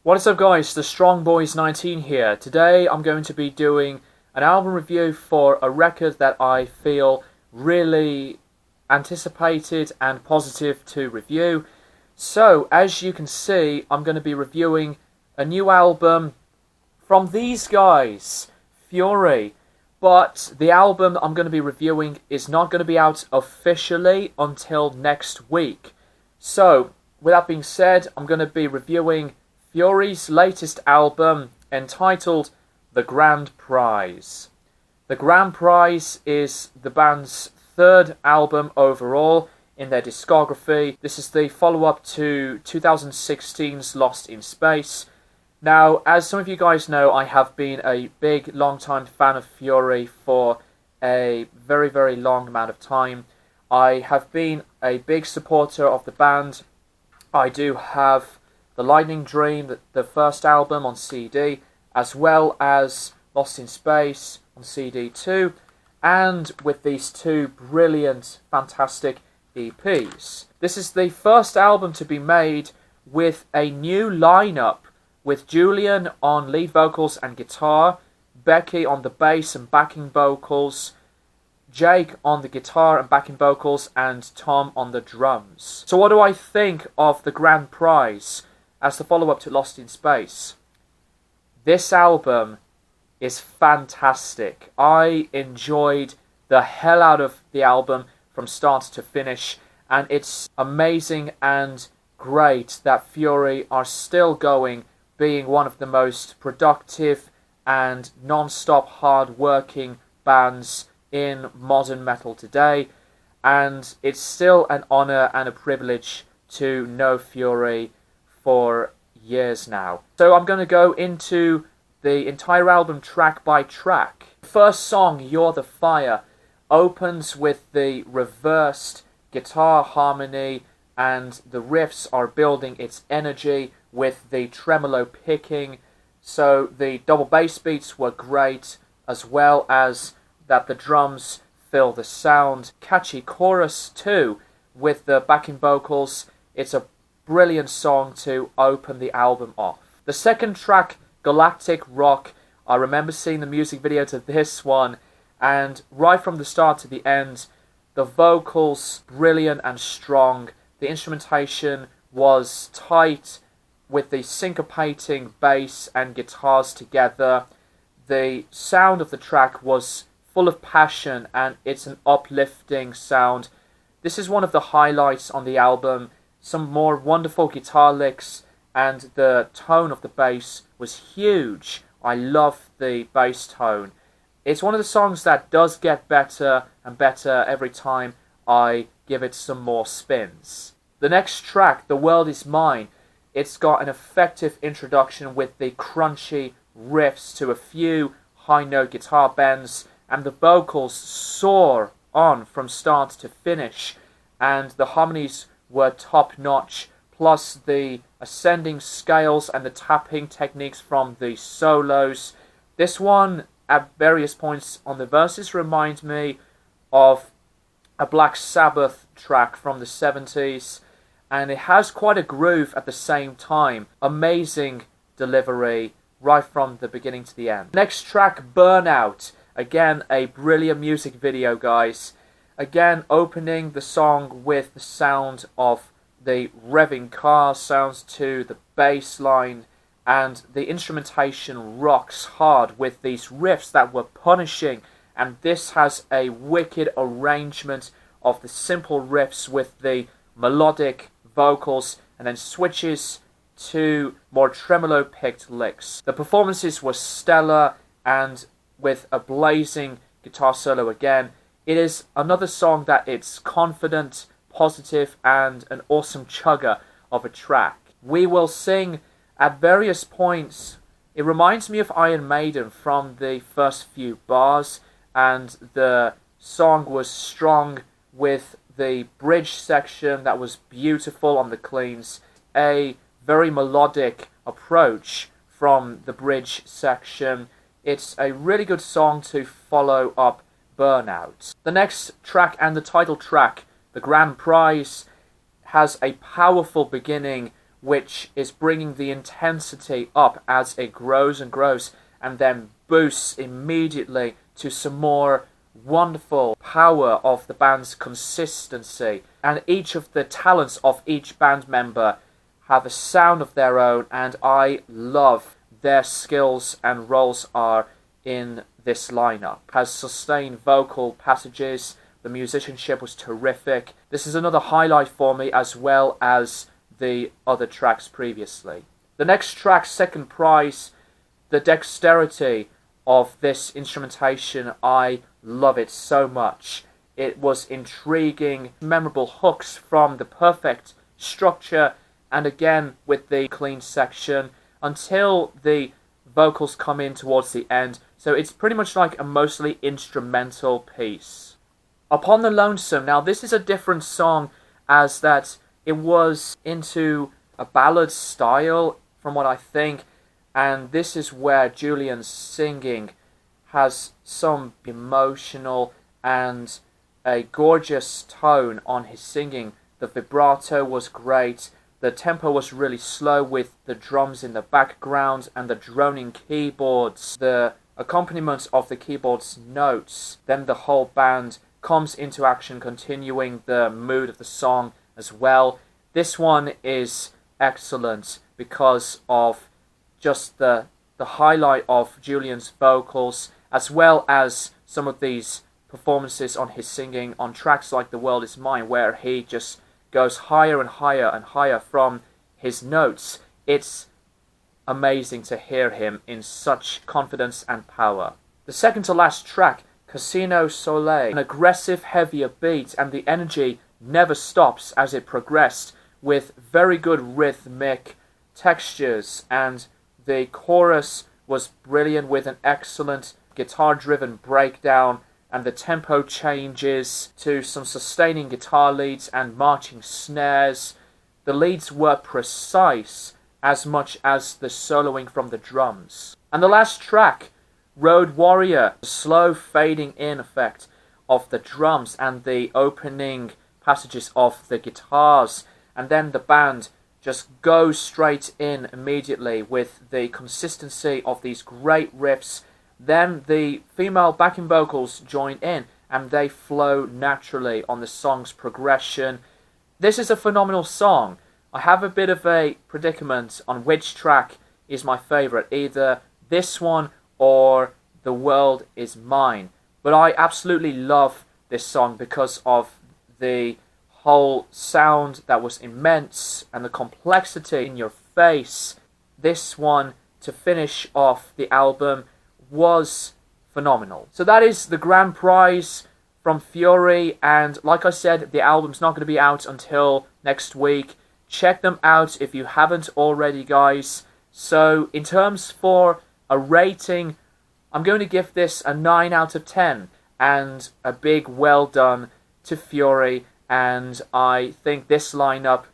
What is up guys, the Strong Boys 19 here. Today I'm going to be doing an album review for a record that I feel really anticipated and positive to review. So as you can see, I'm going to be reviewing a new album from these guys, Fury. But the album I'm going to be reviewing is not going to be out officially until next week. So with that being said, I'm going to be reviewing Fury's latest album entitled The Grand Prize. The Grand Prize is the band's third album overall in their discography. This is the follow-up to 2016's Lost in Space. Now, as some of you guys know, I have been a big, long-time fan of Fury for a very, very long amount of time. I have been a big supporter of the band. I do have The Lightning Dream, the first album on CD, as well as Lost in Space on CD too, and with these two brilliant, fantastic EPs. This is the first album to be made with a new lineup, with Julian on lead vocals and guitar, Becky on the bass and backing vocals, Jake on the guitar and backing vocals, and Tom on the drums. So what do I think of The Grand Prize as the follow-up to Lost in Space? This album is fantastic. I enjoyed the hell out of the album from start to finish, and it's amazing and great that Fury are still going, being one of the most productive and non-stop hard-working bands in modern metal today, and it's still an honor and a privilege to know Fury for years now. So I'm going to go into the entire album track by track. The first song, You're the Fire, opens with the reversed guitar harmony, and the riffs are building its energy with the tremolo picking. So the double bass beats were great, as well as that the drums fill the sound. Catchy chorus too, with the backing vocals. It's a brilliant song to open the album off. The second track, Galactic Rock, I remember seeing the music video to this one, and right from the start to the end, the vocals brilliant and strong. The instrumentation was tight with the syncopating bass and guitars together. The sound of the track was full of passion, and it's an uplifting sound. This is one of the highlights on the album. Some more wonderful guitar licks, and the tone of the bass was huge. I love the bass tone. It's one of the songs that does get better and better every time I give it some more spins. The next track, The World Is Mine, it's got an effective introduction with the crunchy riffs to a few high-note guitar bends, and the vocals soar on from start to finish, and the harmonies were top-notch, plus the ascending scales and the tapping techniques from the solos. This one, at various points on the verses, reminds me of a Black Sabbath track from the 70s, and it has quite a groove at the same time. Amazing delivery right from the beginning to the end. Next track, Burnout. Again, a brilliant music video, guys. Again, opening the song with the sound of the revving car sounds to the bass line, and the instrumentation rocks hard with these riffs that were punishing, and this has a wicked arrangement of the simple riffs with the melodic vocals, and then switches to more tremolo picked licks. The performances were stellar, and with a blazing guitar solo again. It is another song that it's confident, positive, and an awesome chugger of a track. We Will Sing, at various points, it reminds me of Iron Maiden from the first few bars, and the song was strong with the bridge section that was beautiful on the cleans. A very melodic approach from the bridge section. It's a really good song to follow up Burnout. The next track and the title track, The Grand Prize, has a powerful beginning which is bringing the intensity up as it grows and grows, and then boosts immediately to some more wonderful power of the band's consistency. And each of the talents of each band member have a sound of their own, and I love their skills and roles are in this lineup. Has sustained vocal passages, the musicianship was terrific. This is another highlight for me, as well as the other tracks previously. The next track, Second Prize, the dexterity of this instrumentation, I love it so much. It was intriguing, memorable hooks from the perfect structure, and again with the clean section until the vocals come in towards the end. So it's pretty much like a mostly instrumental piece. Upon the Lonesome, now this is a different song, as that it was into a ballad style from what I think, and this is where Julian's singing has some emotional and a gorgeous tone on his singing. The vibrato was great, the tempo was really slow with the drums in the background and the droning keyboards, the accompaniment of the keyboard's notes, then the whole band comes into action, continuing the mood of the song as well. This one is excellent because of just the highlight of Julian's vocals, as well as some of these performances on his singing on tracks like The World Is Mine, where he just goes higher and higher and higher from his notes. It's amazing to hear him in such confidence and power. The second to last track, Casino Soleil, an aggressive, heavier beat, and the energy never stops as it progressed, with very good rhythmic textures, and the chorus was brilliant with an excellent guitar-driven breakdown, and the tempo changes to some sustaining guitar leads and marching snares. The leads were precise as much as the soloing from the drums. And the last track, Road Warrior, the slow fading in effect of the drums and the opening passages of the guitars, and then the band just goes straight in immediately with the consistency of these great riffs. Then the female backing vocals join in and they flow naturally on the song's progression. This is a phenomenal song. I have a bit of a predicament on which track is my favourite, either this one or The World Is Mine. But I absolutely love this song because of the whole sound that was immense and the complexity in your face. This one, to finish off the album, was phenomenal. So that is the grand prize from Fury, and like I said, the album's not going to be out until next week. Check them out if you haven't already, guys. So in terms for a rating, I'm going to give this a 9 out of 10 and a big well done to Fury, and I think this lineup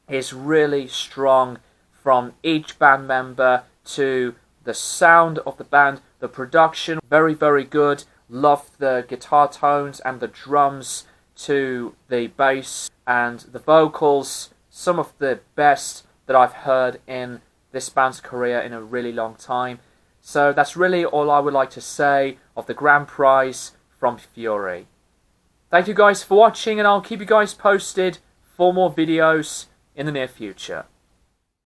is really strong, from each band member to the sound of the band, the production, very, very good. Love the guitar tones and the drums to the bass, and the vocals, some of the best that I've heard in this band's career in a really long time. So that's really all I would like to say of the grand prize from Fury. Thank you guys for watching, and I'll keep you guys posted for more videos in the near future.